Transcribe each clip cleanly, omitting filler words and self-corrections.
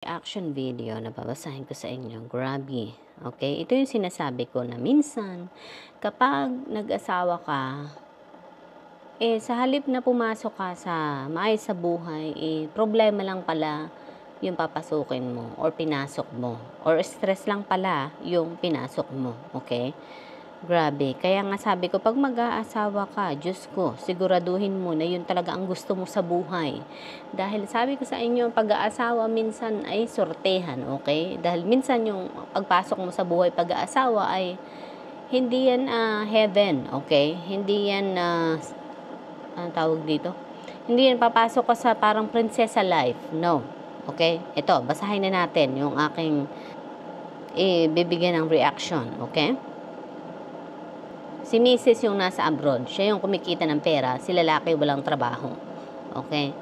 Action video na babasahin ko sa inyo. Grabe. Okay? Ito yung sinasabi ko na minsan, kapag nag-asawa ka, sa halip na pumasok ka sa maayos sa buhay, problema lang pala yung papasukin mo or pinasok mo. Or stress lang pala yung pinasok mo. Okay? Grabe. Kaya nga sabi ko, pag mag-aasawa ka, Diyos ko, siguraduhin mo na yun talaga ang gusto mo sa buhay. Dahil sabi ko sa inyo, pag-aasawa minsan ay sortehan, okay? Dahil minsan yung pagpasok mo sa buhay pag-aasawa ay hindi yan heaven, okay? Hindi yan, anong tawag dito? Hindi yan papasok ka sa parang prinsesa life, no. Okay? Ito, basahin na natin yung aking bibigyan ng reaction, okay? Si Mrs. yung nasa abroad, siya yung kumikita ng pera, si lalaki walang trabaho. Okay?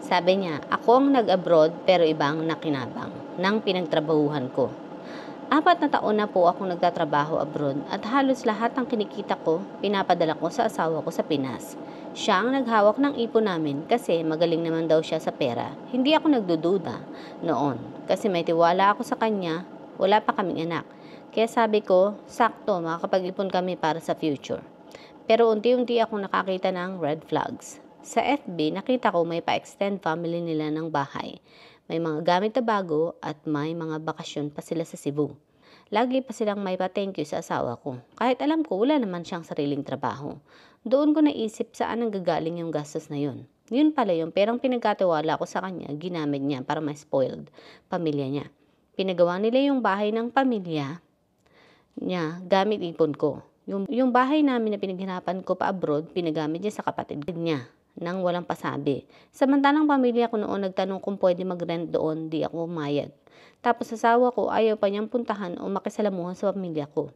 Sabi niya, ako ang nag-abroad pero ibang nakinabang ng pinagtrabahuhan ko. 4 na taon na po ako nagtatrabaho abroad at halos lahat ng kinikita ko, pinapadala ko sa asawa ko sa Pinas. Siya ang naghawak ng ipon namin kasi magaling naman daw siya sa pera. Hindi ako nagdududa noon kasi may tiwala ako sa kanya, wala pa kaming anak. Kaya sabi ko, sakto, makakapag-ipon kami para sa future. Pero unti-unti ako nakakita ng red flags. Sa FB, nakita ko may pa-extend family nila ng bahay. May mga gamit na bago at may mga bakasyon pa sila sa Cebu. Lagi pa silang may pa-thank you sa asawa ko. Kahit alam ko, wala naman siyang sariling trabaho. Doon ko naisip saan ang gagaling yung gastos na yun. Yun pala yung perang pinagkatiwala ko sa kanya, ginamit niya para ma-spoiled pamilya niya. Pinagawa nila yung bahay ng pamilya niya gamit ipon ko. Yung bahay namin na pinaghirapan ko pa abroad, pinagamit niya sa kapatid niya nang walang pasabi. Samantalang pamilya ko noon nagtanong kung pwede mag-rent doon, di ako umayag. Tapos asawa ko ayaw pa niyang puntahan o makisalamuhan sa pamilya ko.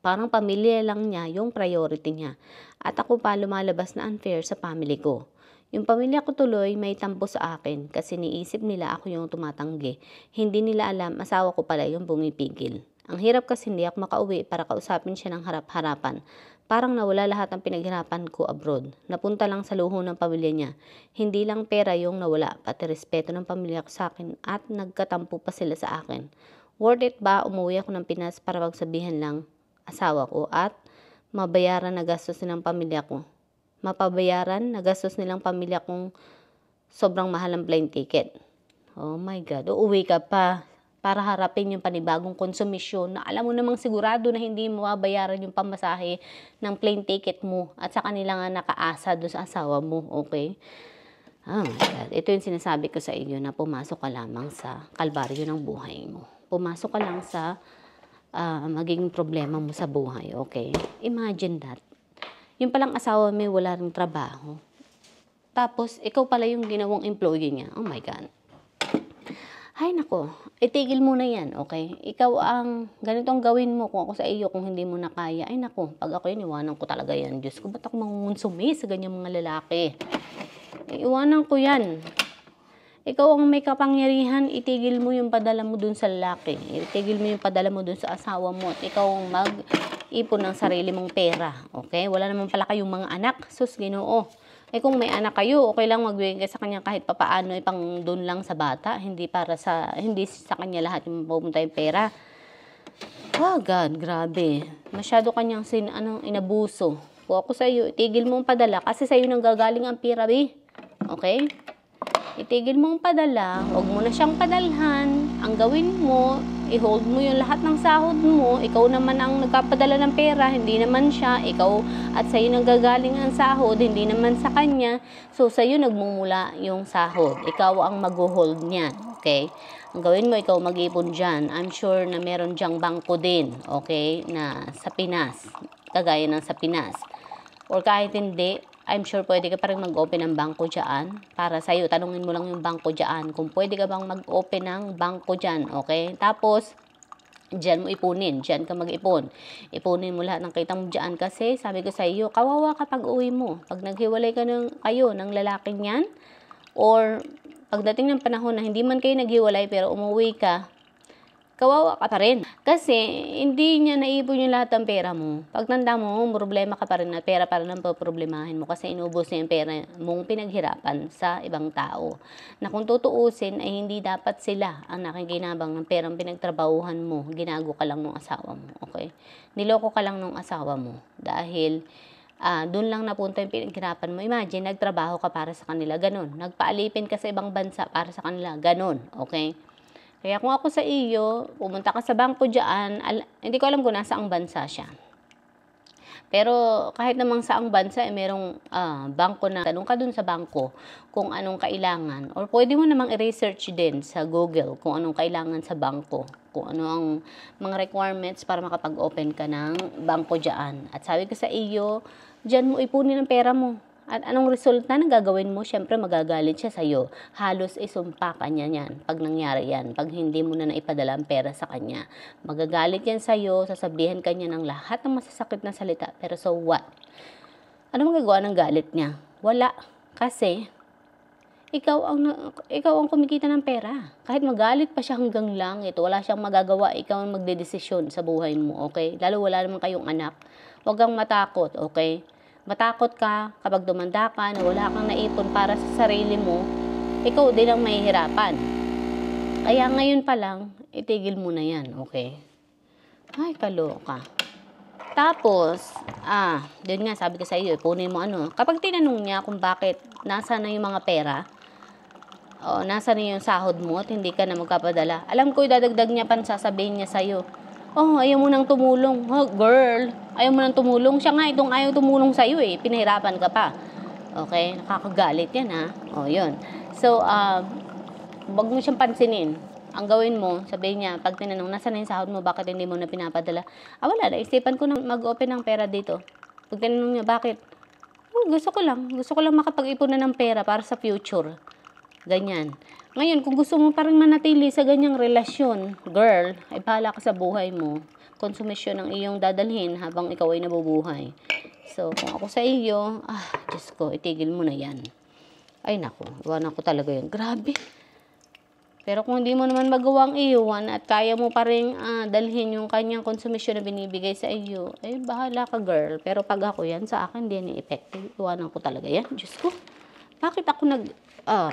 Parang pamilya lang niya yung priority niya. At ako pa lumalabas na unfair sa family ko. Yung pamilya ko tuloy may tampo sa akin kasi niisip nila ako yung tumatanggi. Hindi nila alam asawa ko pala yung bumipigil. Ang hirap kasi hindi ako makauwi para kausapin siya ng harap-harapan. Parang nawala lahat ng pinaghirapan ko abroad. Napunta lang sa luho ng pamilya niya. Hindi lang pera yung nawala, pati respeto ng pamilya ko sa akin at nagkatampo pa sila sa akin. Worth it ba umuwi ako ng Pinas para magsabihan lang asawa ko at mabayaran na gastos nilang pamilya ko? Mapabayaran na gastos nilang pamilya kong sobrang mahal ang plane ticket. Oh my God, uuwi ka pa para harapin yung panibagong konsumisyon na alam mo namang sigurado na hindi mo mabayaran yung pamasahe ng plane ticket mo at sa kanila nga nakaasa doon sa asawa mo, okay? Oh my God, ito yung sinasabi ko sa iyo na pumasok ka lamang sa kalbaryo ng buhay mo. Pumasok ka lang sa magiging problema mo sa buhay, okay? Imagine that. Yung palang asawa mo wala ring trabaho. Tapos, ikaw pala yung ginawang employee niya. Oh my God. Hay nako, itigil mo na yan, okay? Ikaw ang ganitong gawin mo kung ako sa iyo, kung hindi mo na kaya. Ay nako, pag ako yun, iwanan ko talaga yan. Diyos ko, ba't ako mangungunsumi sa ganyang mga lalaki? Iwanan ko yan. Ikaw ang may kapangyarihan, itigil mo yung padala mo dun sa lalaki. Itigil mo yung padala mo dun sa asawa mo. At ikaw ang mag-ipon ng sarili mong pera, okay? Wala naman pala kayong mga anak, sus Ginoo. Kung may anak kayo, okay lang magbigay sa kanya kahit papaano, pang doon lang sa bata, hindi sa kanya lahat yung pupunta yung pera. Oh God, grabe. Masyado kanyang inabuso. Kung ako sa iyo, itigil mo ang padala kasi sa iyo nang gagaling ang pera, okay? Itigil mo ang padala, huwag mo na siyang padalhan. Ang gawin mo, i-hold mo yung lahat ng sahod mo. Ikaw naman ang nagpapadala ng pera, hindi naman siya. Ikaw at sa'yo nanggagaling ang sahod, hindi naman sa kanya. So, sa'yo nagmumula yung sahod. Ikaw ang mag-hold niyan, okay? Ang gawin mo, ikaw mag-ipon dyan. I'm sure na meron dyang bangko din, okay, na sa Pinas. Kagaya ng sa Pinas. Or kahit hindi, I'm sure pwede ka pa rin mag-open ng bangko dyan. Para sa'yo, tanungin mo lang yung bangko dyan. Kung pwede ka bang mag-open ng bangko dyan, okay? Tapos, dyan mo ipunin. Dyan ka mag-ipon. Ipunin mo lahat ng kita mo dyan. Kasi, sabi ko sa iyo, kawawa kapag uwi mo. Pag naghiwalay kayo ng lalaking yan, or pagdating ng panahon na hindi man kayo naghiwalay pero umuwi ka, kawawa ka pa rin. Kasi, hindi niya naipon yung lahat ng pera mo. Pagtanda mo, problema ka pa rin na pera pa rin ang poproblemahin mo kasi inubos niya yung pera mong pinaghirapan sa ibang tao. Na kung tutuusin, ay hindi dapat sila ang nakikinabang ng perang pinagtrabahuhan mo. Ginago ka lang ng asawa mo, okay? Niloko ka lang ng asawa mo dahil doon lang napunta yung pinaghirapan mo. Imagine, nagtrabaho ka para sa kanila, ganun. Nagpaalipin ka sa ibang bansa para sa kanila, ganun, okay? Kaya kung ako sa iyo, pumunta ka sa bangko dyan, hindi ko alam kung nasaang bansa siya. Pero kahit namang saang bansa, merong bangko na, tanong ka dun sa bangko kung anong kailangan. Or pwede mo namang i-research din sa Google kung anong kailangan sa bangko. Kung ano ang mga requirements para makapag-open ka ng bangko dyan. At sabi ko sa iyo, dyan mo ipunin ang pera mo. At anong resulta na gagawin mo? Siyempre magagalit siya sa'yo. Halos isumpa ka niya yan pag nangyari yan. Pag hindi mo na naipadala ang pera sa kanya. Magagalit yan sa'yo, sasabihin ka niya ng lahat ng masasakit na salita. Pero so what? Ano magagawa ng galit niya? Wala. Kasi, ikaw ang kumikita ng pera. Kahit magalit pa siya hanggang langit, wala siyang magagawa, ikaw ang magdedesisyon sa buhay mo, okay? Lalo wala naman kayong anak. Huwag kang matakot, okay? Matakot ka kapag dumanda ka na wala kang naipon para sa sarili mo, ikaw din ang mahihirapan. Kaya ngayon pa lang, itigil mo na yan, okay? Ay, kaloka. Tapos, yun nga, sabi ko sa iyo, ipunin mo ano. Kapag tinanong niya kung bakit, nasa na yung mga pera, o nasa na yung sahod mo at hindi ka na magpapadala, alam ko, idadagdag niya pan, sasabihin niya sa'yo, oh, ayaw mo nang tumulong. Oh, girl, ayaw mo nang tumulong. Siya nga, itong ayaw tumulong sa'yo eh. Pinahirapan ka pa. Okay? Nakakagalit yan ha. Oh, yun. So, wag mo siyang pansinin. Ang gawin mo, sabihin niya, pag tinanong, nasa na yung sahod mo, bakit hindi mo na pinapadala? Wala, naisipan ko na mag-open ng pera dito. Pag tinanong niya, bakit? Gusto ko lang makapag-ipon na ng pera para sa future. Ganyan. Ngayon, kung gusto mo parang manatili sa ganyang relasyon, girl, ay bahala ka sa buhay mo. Konsumisyon ang iyong dadalhin habang ikaw ay nabubuhay. So, kung ako sa iyo, Diyos ko, itigil mo na yan. Ay, naku, iwanan ko talaga yan. Grabe. Pero kung hindi mo naman magawang iwan at kaya mo pa rin dalhin yung kanyang konsumisyon na binibigay sa iyo, ay bahala ka, girl. Pero pag ako yan, sa akin, hindi yan effective. Iwanan ko talaga yan. Diyos ko, bakit ako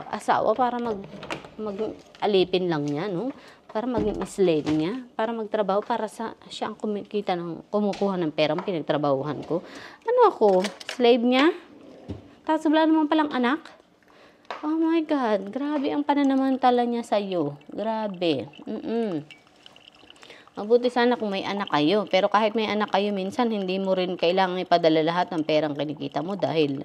asawa para mag-alipin lang niya, no? Para maging slave niya, para magtrabaho, para siya ang kumukuha ng perang pinagtrabahuhan ko. Ano ako? Slave niya? Tapos wala naman palang anak? Oh my God, grabe ang pananamantala niya sa'yo. Grabe. Mabuti sana kung may anak kayo. Pero kahit may anak kayo, minsan hindi mo rin kailangan ipadala lahat ng perang kinikita mo dahil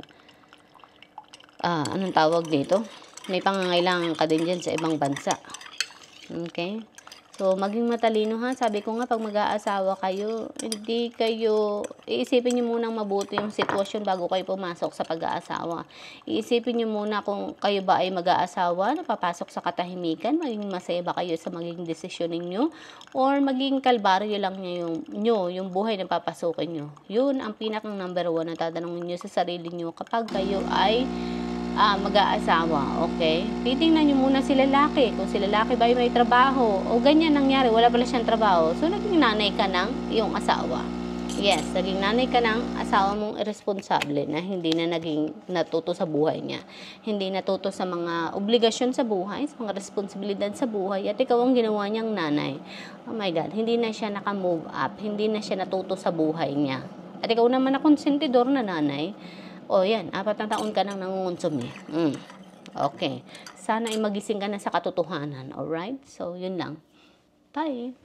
anong tawag dito? May pangangailangan ka din dyan sa ibang bansa. Okay? So, maging matalino ha. Sabi ko nga, pag mag-aasawa kayo, hindi kayo, iisipin nyo munang mabuti yung sitwasyon bago kayo pumasok sa pag-aasawa. Iisipin nyo muna kung kayo ba ay mag-aasawa, napapasok sa katahimikan, maging masaya ba kayo sa magiging desisyon ninyo, or magiging kalbaryo lang yung buhay na papasukin nyo. Yun ang pinakang number 1 na tatanungin nyo sa sarili nyo kapag kayo ay mag-aasawa, okay? Titingnan nyo muna si lalaki, kung si lalaki ba ay may trabaho, o ganyan nangyari, wala pala siyang trabaho, so naging nanay ka ng iyong asawa. Yes, naging nanay ka ng asawa mong irresponsable na hindi na naging natuto sa buhay niya. Hindi natuto sa mga obligasyon sa buhay, sa mga responsibilidad sa buhay, at ikaw ang ginawa niyang nanay. Oh my God, hindi na siya naka-move up, hindi na siya natuto sa buhay niya. At ikaw naman na konsentidor na nanay, yan, 4 na taon ka nang nangungonsumi. Okay. Sana ay magising ka na sa katotohanan. Alright? So, yun lang. Bye!